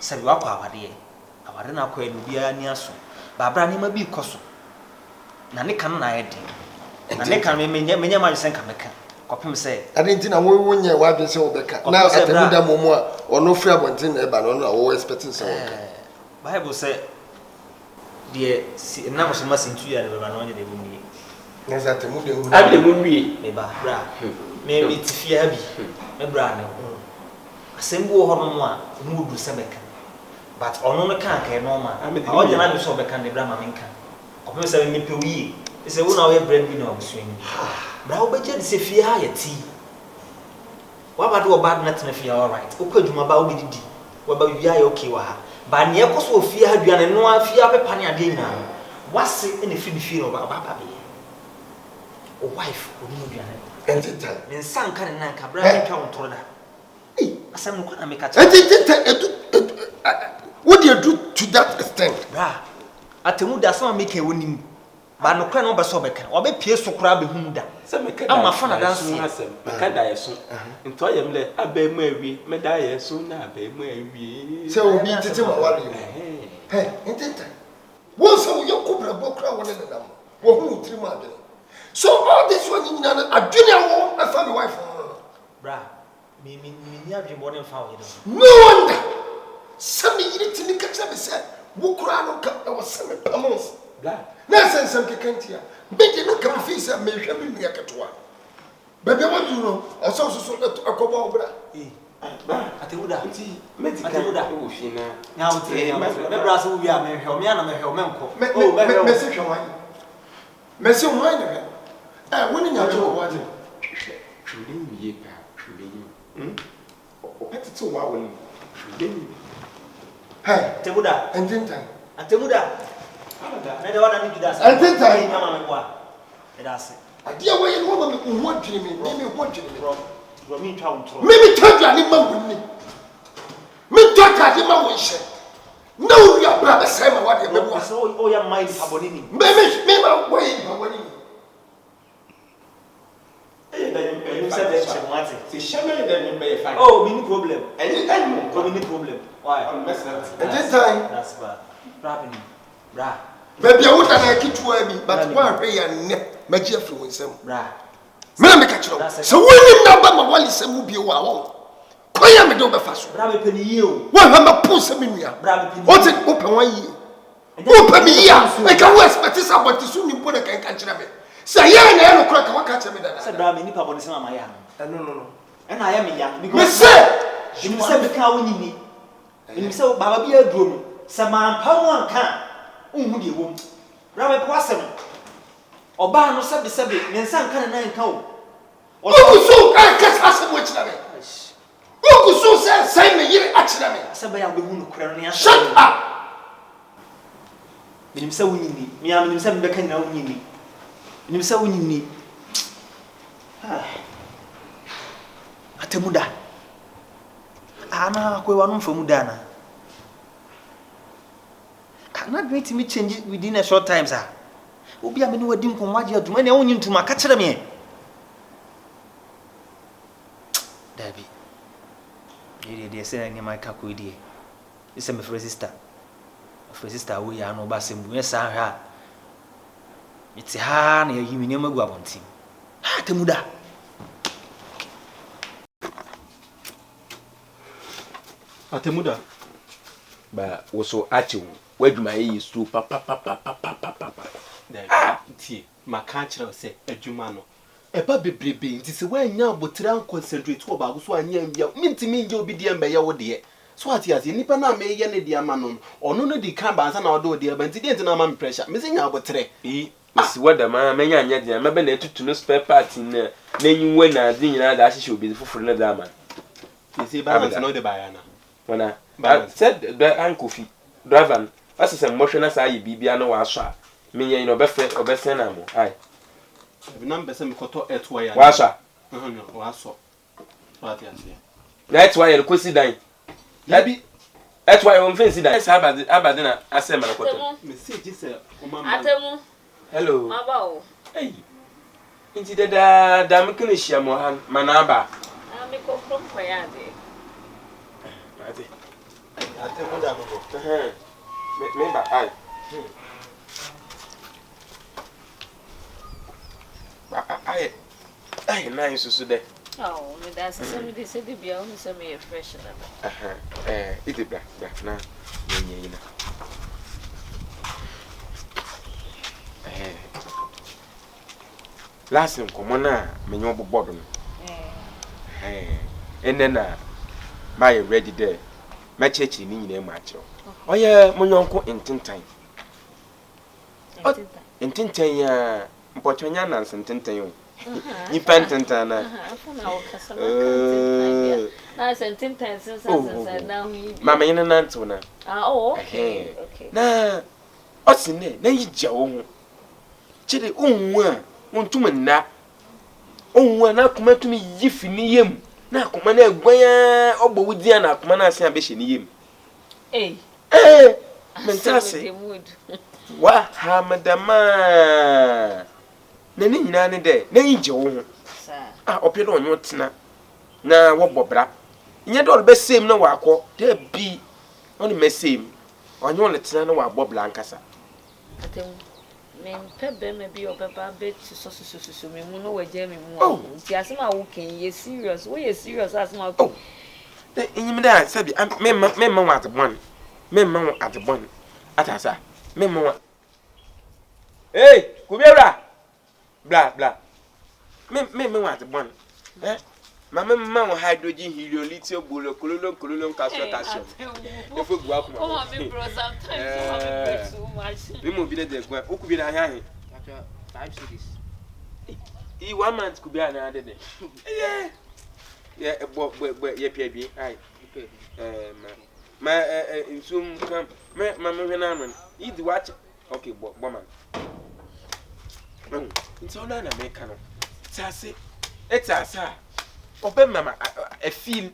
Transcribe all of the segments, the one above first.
sabi wakɔ awade awade na akɔ enu bia ni aso babra ne ma bi kɔso na ne kan na ayɛ den na ne kan menya ma yɛsɛ nka meka kɔpem sɛ ade nti na wo nye wadwe sɛ wo bɛka na Atemuda momo a ɔno frɛ abɔnten na ɛba no na wo expecting sɛ wo ka Bible sɛ de na so ma sentu ya de baba no nye de bu mi na sɛ Atemuda hu Ademuda me ba bra me bitifia bi me bra ne asɛm bo hɔ no mo a mu du sɛ bɛka but ɔno no kan ka no ma ɔgye na bi so bɛka ne bra ma menka kɔpem sɛ me pɛ wi sɛ wo na wo yɛ brand bi na wo so ni bra wo bɛgye de sɛ fie ha yɛ ti wa ba de wo bad net na fie all right wo kɔ adwuma ba wo bi didi wo ba wi ayɛ okay wa ha ba ne ɛkɔ so fie ha duane no afie apepa ne ade nyina wase ne fi fie no ba be o wife o mu duane Ntentan me nsanka ne nan ka bra me twa wontoro da asem no kwa na me ka Ntentan what do you do to that extent bra Atemuda sama make wonim ba no kwa no ba so beka obe pie so kura be hum da se me ka ama fa na dance asem me ka da yeso nto yem le abemu awie me da yeso na abemu awie se obi tete ma ware hey Ntentan wo so yo kubra bokra wona ne dam wo hu tiri ma adwene so all this one you know adwene awo afa me wife bra me ni adwene bo ne fa wo yedo no wonder some yiri tini ka tsa be say wo kura no ka e wo se me pamos bla na sensem kekantia bege no ka fi say me hwa me nua ketoa bebe wo du no oso so akobo obra bra Atemuda nti Atemuda wo fi na nya wo te me bra so wi a me hwe o me ana me hwe o me nko me se hwa wan me se wan ne woni nya jo wo ade hwele wie pa hwele o petito wa woni hwele hey Atemuda Atemuda na de wana ni judas Ntentan mama me kwa edase ade a wo ye no ma me ho adwene me ho adwene bro mi twa wontoro me tadwa ne ma wonni me tadwa de ma wo hye na wo ya bra be sai ma wa de me bo so o ya mind aboni ni me ma wo yi ma woni you said that she wanted se shame de me be fa oh me problem any problem why Ntentan that's bad problem bra baby a wuta na kitwa bi but one hwe ya ne magi afri wo nsam bra me na me ka kiro so wonim na ba ma wali sam bi wo awo koya me do be fa so bra me pani yi o wo ha ma pu sam nua bra me pani o te o pe wan yi o pe mi ya e ka wo expect sa but so ni bo na kan ka kira me say ya na ya no kura ka waka kira me da say bra me ni pa boni se mama ya no e na ya me ya me say me say me ka woni ni me say baba bi aduro mu se man pa mo anka unhu de wom bra me kwa sem oba no sebe me nsa nka na nka o okusu ka ka asem wo kira me okusu say me yire a kira me sebe ya be hu no kura no ya shut up me say woni ni me am me say me beka nyina woni ni me say woni ni Atemuda ana kwe wanu mfamu dana cannot wait me change within a short time sir obi a me no wadi nko maji aduma na wonyi ntuma ka kire me dabi de say na my kako die is my sister we ya no ba sembu esa hwa iti ha na yi mi ne magu abonti Atemuda Atemuda ba wo so achi wadwuma yi so papa tie maka kire se adwuma no eba bebrebe nti se wanya abotira concentrate wo ba go so anya mbia mintimi nje obi die mbe ye wo de so ati nipa na me ye ne de ama no ono no di kan ba nsa na wo de ba nti de na ma pressure me se nya abotire Mesi wada ma menya anya de ma be na etutu no spare part na nyiwe na de nyina da ahihye obi foforo na da ma isi balance no de bayana wana said the uncle fi driver asese motion na say bibia no wa so a menya no obefe na mo ai bi na mbese mikoto etwa ya wa so wa so ati ase na etwa ya ko si dan labi etwa ya on fence dan sa abade na ase ma koto message se o mama Atemu hello abawo hey inti da mekene hia mo han manaba me ko from kwaya de ate Atemuda no. Me ba ai. Ai nice so de. Oh, me that's some they said the bia on some me fresh na. Ite bra na. Yenye ina. Last nkomo na menyo bobodo no. Na my ready there. My church ni nyina mu akiro. Oye monyonko Ntentan. Ntentan ya mpochonya na Ntentan yo. Ni Ntentan na. Afuna o kasa Ntentan. Na Ntentan sense na hu. Mama yina nanto na. Okay. Na osine na yija wo ho. Chide onwu a wontum nna. Onwu na kuma tumi yifi ni yem. Na akoma na egwan ogbo wudi na akoma na asen abehye ni yem. Mentase. Wa hamadama. Na ni nyina ne de na yije wo ho. Opedo onyo tena. Na wo bobra. Nye do be sem na wakọ. De bi. Oni mesem. Onyo le tena na wa bobla nkasa. Atem men pebe me bi obeba be so me mu no waje me mu. Nti asema wo ken ye serious. Wo ye serious asema wo. Enyim da sabi memma wa atebon. Memma wa atebon. Atasa. Memma wa. Hey, kubiera. Bla. Memma wa atebon. Mama wa hydrogen heliolytic kololon calcium. Efo gua kuma. Oh, me bro sometimes so have too much. We mo bi na de gua. Oku bi na han. 5 cities. E 1 month could be another day. Yeah, yeah, PB. Aye. My in soon come. Mamma Venaman. Eat the watch. Okay, woman. It's all an American. Sassy. It's a sir. Open mamma. A feel.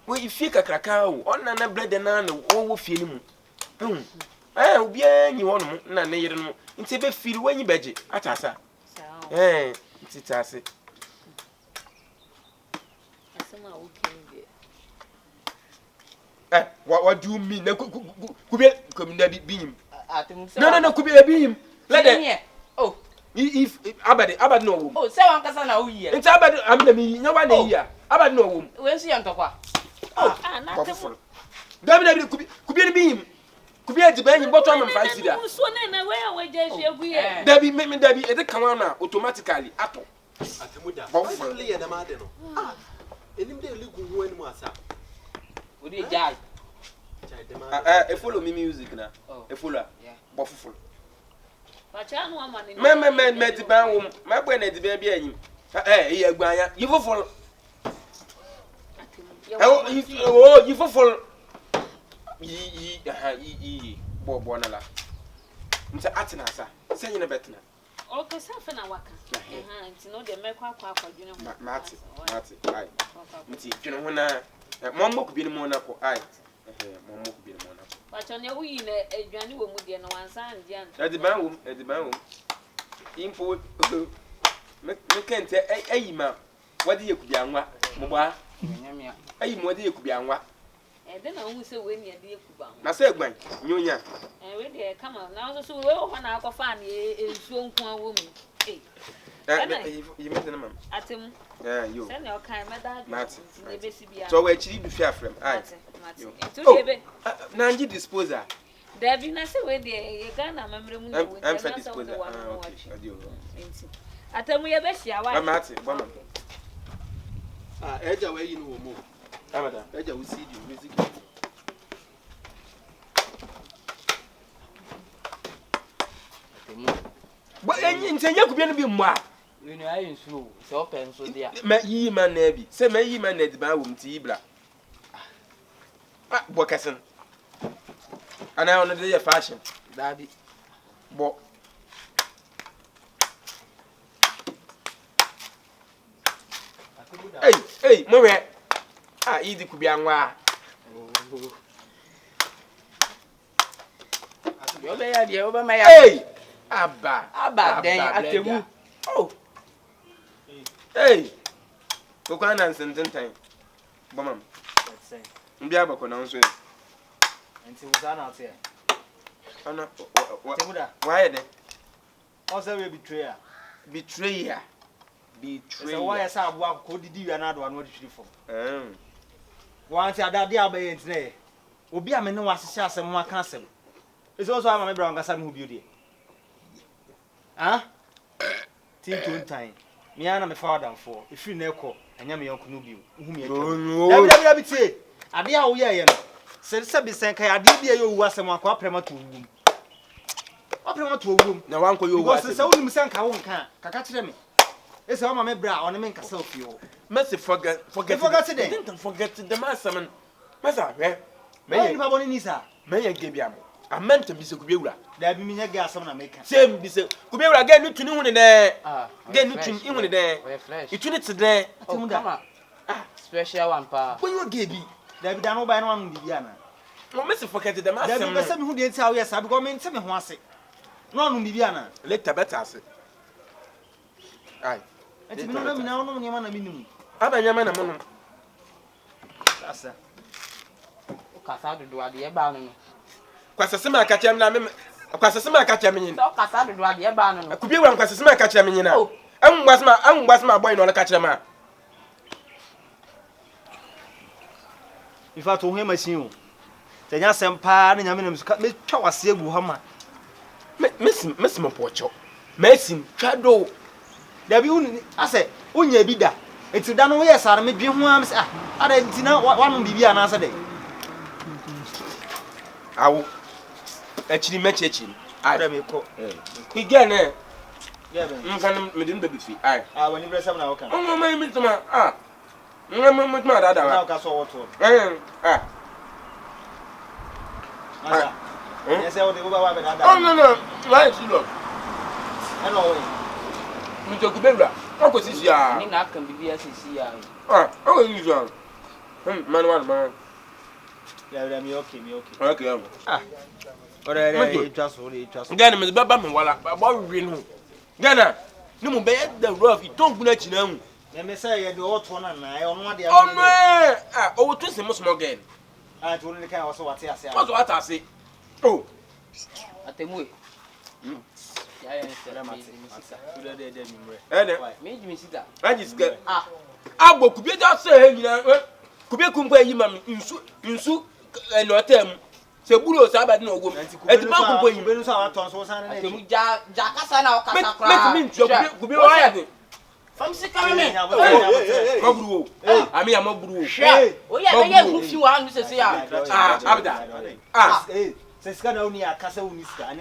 Well, you feel a cacao. On an bread and an all feel him. I'll be any one. None. It's a feel when you budget. Atasa. It's a say. What do you mean? Could be beam. No, could be a beam. Let it. Oh, if Abad no. Oh, 7 Casana, it's Abad. I'm the me. No one here. Abad no. Where's the Antaqua? Oh, David could be a beam. Could be at the band bottom and 5 seater. Debbie, make me Debbie at the command automatically. Apple. Atemuda. Only an amadeno. Enim de ligu when masa. Would you die? Follow me music now. A fuller. Yeah. Buffalo. But I know money. Man, met the band. My boy, the baby. You follow. Oh, you follow. Bonala. Mr. Atenasa, say in a better. Okay, something I waka. To know the Mekwa, you know, Marty, aye. You know, when Mamma could be the Monaco, aye. Mamma could be the Monaco. But on your way in a journey with the one son, Jan. At the band, import. Can't say, ma. What do you could be on what? Moba? What do you could be on what? And then I will say when you're dear Kuba. I said, when you and really come on now, so well, when I go find a strong woman. You met them at him. You send your kind, Madame. So where she be fair from I. Now you dispose her. There be nothing where the Ghana member. I'm for disposal. I tell me, I bet you are Martin. Edge away in Womo. Amada, Edge will see you music. But any say you could be more. You know, I ain't slow. So open so dear. May ye man nebi. Say may ye man at the bawum tibla. Bocason. And I on the day of fashion. Daddy. But hey, Moe. Easy could be a wa. You're over my hey. Abba, then Atemu. Oh, hey, Sokins and Ntentan. Bomb. Mbiaba pronounce it. Nti uzana ate. Ana Atemuda. Why then? Also we betrayal. Betrayal. So why say aboa ko didi wi na do anu de twiri fo. Wanti adade abaye ntine. Obi a me ne wasese asem aka asem. Ese also ama me bra ngasa me hu bi odi. Ah? Ntentan. Me ana me father for. Ifiri na ekọ, anya me yonko no bi. Hu me etwa. Dabi tie. Ade a wo ye ye no. Se bi sen kai ade bi ayo wu asem akwa prema to wu. Aprema to wu. Na wan ko yo wu asem. Because se wo nim sen ka wo nka. Kaka kire me. Ese ama me bra on me nkasa ofi o. Mercy forget today. Don't forget the master. Masa hwe. Me ni babo ni sa. Me ye ge bia mo. I meant to be so kubiewura. Da bi mi nya ga asem na meka. Same be so kubiewura ga nu tuni hu ne de. Ga nu tuni hu ne de. Itu ne tede. Atemuda. Special one pa. When you ge bi. Da bi da no ba na wan bi bia na. No mercy forget the master. Da bi be se mi hu de nti awo yes because me nti me ho ase. No anu bi bia na. Later better ase. Ai. Enti mi no mi na no nyama na minim. Abanyama na mono. Asa. O kasa do ade e ba no no. Kwasese ma akachem na me kwasese ma akachem nyin. O kasa do ade e ba no no. Kubiewura kwasese ma akachem nyin na. Angbas ma boy no le kachem ma. Ifa to ho machine o. Tenya sempa na nyame na me twa wase agu ha ma. Messi mo pocho. Messi twado. Da bi unu ase unya bi da. Enti da no ye sare me dwe ho am se ada enti na wanu bibia na ase de. Awo. Echiri mechechi. Ada me ko. Again eh. Yeah ben. Mkan me din baby fi. Ai. Wani bresa na woka. Oh my me tuma. Me tuma da. Na ka so woto. Asa. Yes e o de go ba be da. Oh no. Why is you? Hello we. Mi to kubeura. Ako sisi ya. Ni na kan bibia sisi ya. Oh you so. Man. Yeah, me okay. Okay. Ore it was. Gana me baba me wala. Baba wi no. Gana. Ni mo be the rough. Iton guna china hu. Me say ye de woto na na e ono ade Oh no. Oh to se mo small again. To no kan also wate ase. What what ase? Oh. Atemu. Ya Sera mate. Tu de mi mre. Me jimi sita. Ajiske. Agbo kubie ja se he nyina. Kubie kumpa yi mam nsu no tem. Se buru o sa ba na ogom. Eti ma kumpa yi. Benu sa waton so san na. Atemu ja kasa na o kasa kra. Me ntu kubie wa ya de. Fam sika me. Maburu o. Ami ya maburu o. O ya na ye hu fi wa nu sese ya. Abda. Se sika na uni akasa uni sika.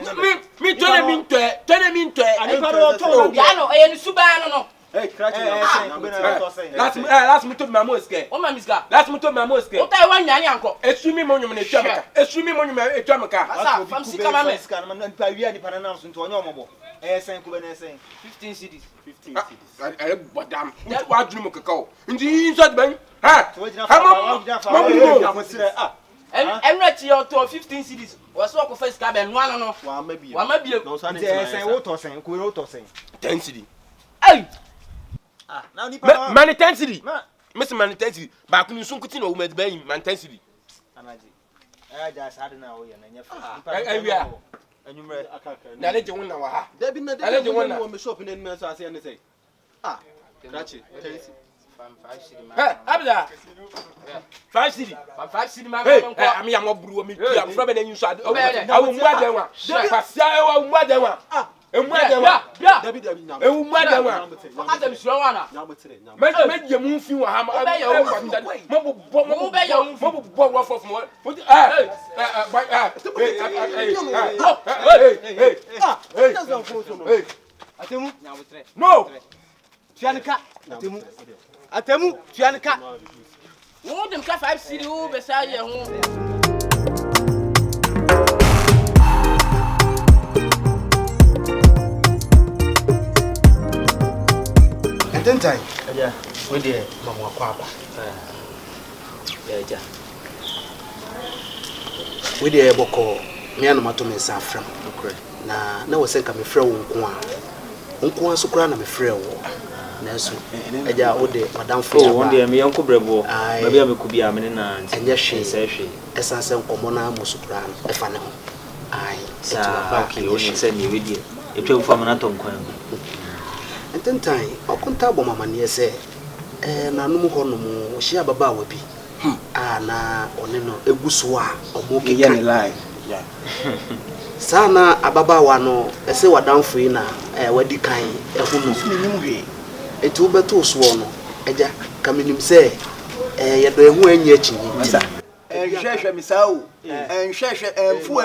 Mi tone mi ntwe. Ani pa do to. Ya no e ni suba no. Hey, crack it. Last me to my moske. O ma miska. Last me to my moske. O tai wan nyan yanko. Esumi monyum na etwamaka. Esumi monyum etwamaka. Asa fam sika ma me. Sika na pa wi ani pa na so nto onye omobo. Sen kube na sen 15 cedis. Ay bodam. Wa drum mo kakao. Ndi inside ban. Ha. Enra ti o to 15 cedis. O so ko first ka be no ano no. Wa ma bie. No san sen wo to sen ko wo to sen 10 cedi. Ai. Now ni pa man 10 cedi. Miss man 10 cedi. Ba kunu sun kuti no woman ban man 10 cedi. Anaji. Ja sa de na wo ye na nya fa. Ai Anyumre akaka. Na leje wona wa ha. Debi na debi wona wo me shop na nime so ase ne say. Krachi. Abda. 5 cedi. 5 cedi ma Hey, ami ya mo buru mi pia. Fro be na nyu so ade. Awu mu adenwa. Kwasia awu mu adenwa. Emu adenwa. Debi na. Ewu mu adenwa. Aka dem suro wana. Me je mu fi wa ha mo bo wo fo mo. Atemu. No. Tuanka. Atemu. Tuanka. Wo dem ka 5 cedi wo be sa ye ho. Ntentan. Yeah. We dey mama Akua aba. Yeah. We dey boko me anomato me sa afram. Na wo se ka me frɛ wo nko a. Nko a so kra na me frɛ wo. Neso. Eja ode madam fo. Oh, one day me yanko brebo. Maybe am could be am na. Enye hwe say hwe. Esanse nkomo na musukura no efa ne ho. Ai, sa okay, o say me we die. Etwa fam na to nkwan. Ntentan, okunta bo mama ne say nanum ho no mo hia baba wa bi. Na one no eguso a omo keka ne lie. Yeah. Sana ababa wa no ese wadamfo yi na wadi kan ehu no nim hwe. Eti wo beto so no eja kamenim say yedo ehu anya chinyi. Hwehwe misao. Hwehwe fu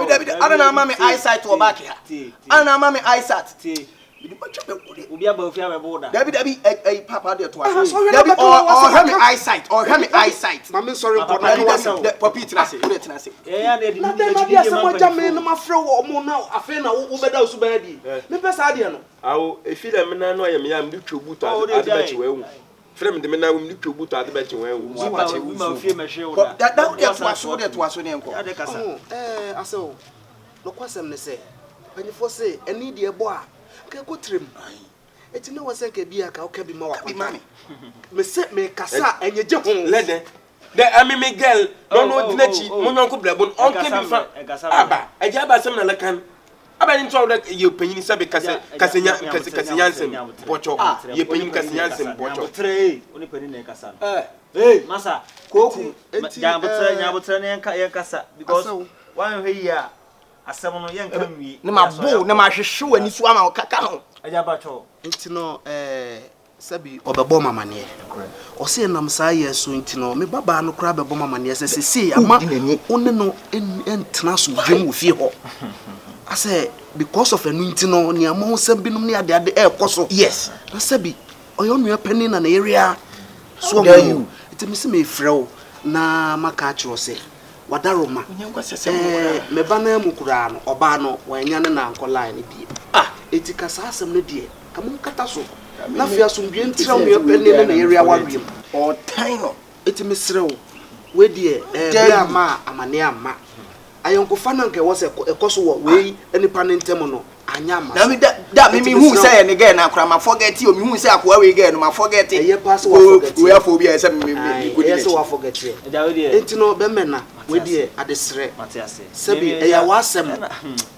David ana na ma me eyesight wo back here. Ana na ma me eyesight. Obi abafia be boda. David papa de to aso. David or have me eyesight or have me eyesight. Mama sorry for that. Papi tinase. Na na dia se mo jame no mafre wo mo na afi na wo beda usu ba di. Me pesa de no. Awo efi da me na no ayem ya me twobuto ade ba chi wewu. Frem de me na me twobuto ade ba chi wewu. Ma fie me hwe wo da. That to aso ne enko. Ade kasa. Aso. No kwasem ne se. Panifo se eni de ebo a ke kotrem. Eti na wose ke bia ka o ka bi ma wa bi mami. Me se me kasa enyeje ho. Lede. The amimi girl don't know dinachi monyanko blabon on ke bi fa. Aba, eja ba sem na lekan. Aba ni twa da ye panyin sabe kasenya nsem bocho. Ye panyin kasenya nsem bocho. Tre, oni panyin na kasa. Masa, koku nyabotre ne kasa because one hwe ya asem no ye nka nwi. Ne ma bo ne ma hwehwe ani su ama kaka ho. Eja ba cho. Enti no sabi obebo mama ne. O se nam sa ye so enti no me baba no kra bebo mama ne se ama one no entena so dwem wo fie ho. I say because of enu enti no ne ama ho sam binum ne ade ekoso. Yes. Na sabi oyo nua pani na area so you. Enti me se me frɛ na maka kiro se wadaroma. Me ba na mu kura no oba no wanya ne na ankola ne bie. Eti kasa asem ne die kamu kata so. Na fia so mbie ntira mu pani na area wadwem. O time eti mesrew we die bia ma amane amma ayonko fa na nke wo se ekoso wo we enipa ne ntem no anya ma na me da me hu say ne girl na akra ma forget o me hu say Akua we girl no ma forget eye pass wo forget we afọ bia say me go dey say wo forget e da we die enti no be mena we die adesre matiase sebi eya wasem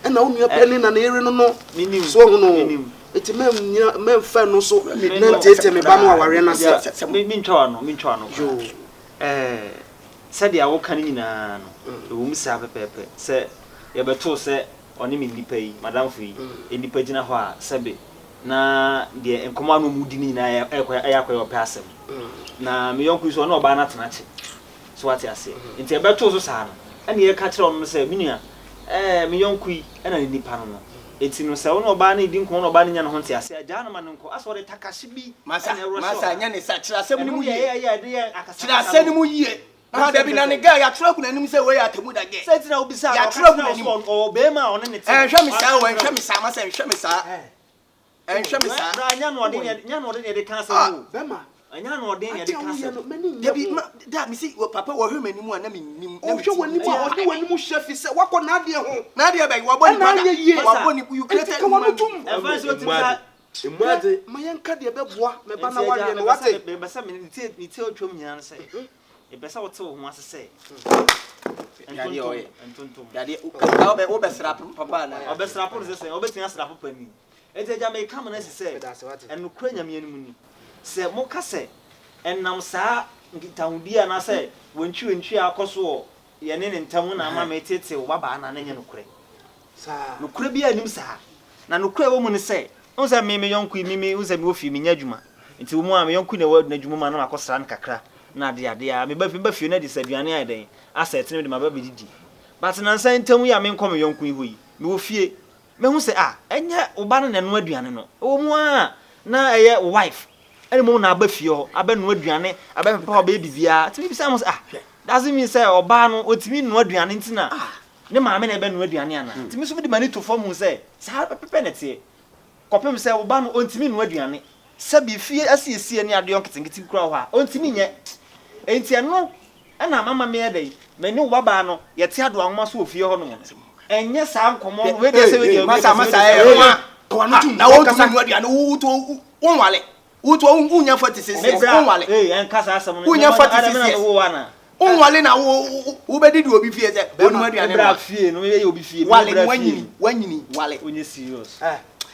e na onu pani na ere no no so hu no eti mem fa no so na tete me ba no aware na se mi ntwa no yo said ya wo kan nyina no wo misa pepepe se ye beto se oni mi nipa yi madam fu yi nipa gina ho a sebe na de enkomo anu mudi ni na yakwa yo pasem na me yonku so na oba na tenache so what ya say nti e beto so sa no ene ye ka kire on se minia me yonku yi ena nipa no eti no se wo na oba na di nko na oba na nya no ho nti ase agya na ma nko aso de takashi bi masa nya ne sa kira asem ni mu ye akasa kira asem ni mu ye na da bi na ne ga ya tro ku na nim se we ya Atemuda ge se tina obisa ya tro ku na nim o be ma on ne hwe mi sa wo hwe mi sa ma se hwe mi sa hwe mi sa na nya no de de kan se wo be ma anya no de de kan se da bi da mi si papa wo hwe mani mu na mi nim o hwe wani mu a odi wani mu chef se wako na de ho na de be wo boni wa boni you created ka wani tum e fa so tima emuade mayenka de beboa me ba na wade no wate be sa me ni te otwom nyina se e be sa wote wo ho asese yade oye yade o be srap papa na o be srap se o be tia srap pani eteja me kam na se enu kura nyame anu ni se mo ka se enam saa ngitawudi ana se wonchi akoso ye ne ntam na ama me tete wo baba na nye nokure saa nokure bia anim saa na nokure wo mu ne se unsa me yonku mi unsa me ofi me nya dwuma nti wo mu a me yonku ne wadu na dwuma ma na akosra nkakra na de a me ba fi na de saduane ai den asset ne de ma ba bididi but na nsa ntam ya me nkom yonku ho yi me wo fie me hu se enye wo ba no na no aduane no wo mu a na eye wife ene mo na aba fie ho aba no aduane aba papa ba bibia timi bi say mo doesn't mean say oba no otimi no aduane ntina ne maame na ebe no aduane ana timi so bi de mani to form hu say sa pepe na tie kopem say oba no ontimi no aduane sabi fie asiesie ne ade onketenketi kura ho a ontimi nye enti eno na mama me edai mani wo baba no yete ado anwoma so ofie ho no enye sa nkomo we de se we de masa na wo tumi no aduane wo to won wale wuto unya 46 won wale en kasa asem no unya 46 wo wana won wale na wo bedi di obi fie se wonu aduane bra fie no ye obi fie wale wanyini wale onye serious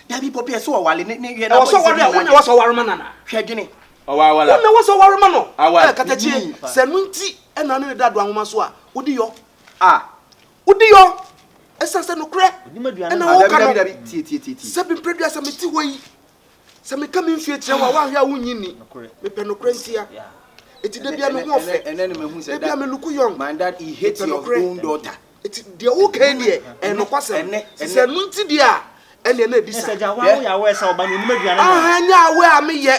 ya bi popie so wale ne ye na so wale wona wo so ware ma nana hwedwene wala wona wo so ware ma no katachi sanunti ena ne dado anwoma so a wodi yo esase no kre ena wo ka no tie sabi predua sa meti hoyi sa me ka me mfie kire wa hwe a wonyini me pe no kre ntia eti de bia me ho fe enene me hu se de bia me luku young my dad he hates your own daughter eti de o ka nie eno kwasem sanunti dia ene na di sa esa ja wa ya wa esa oba no nimaduane anya we a me ye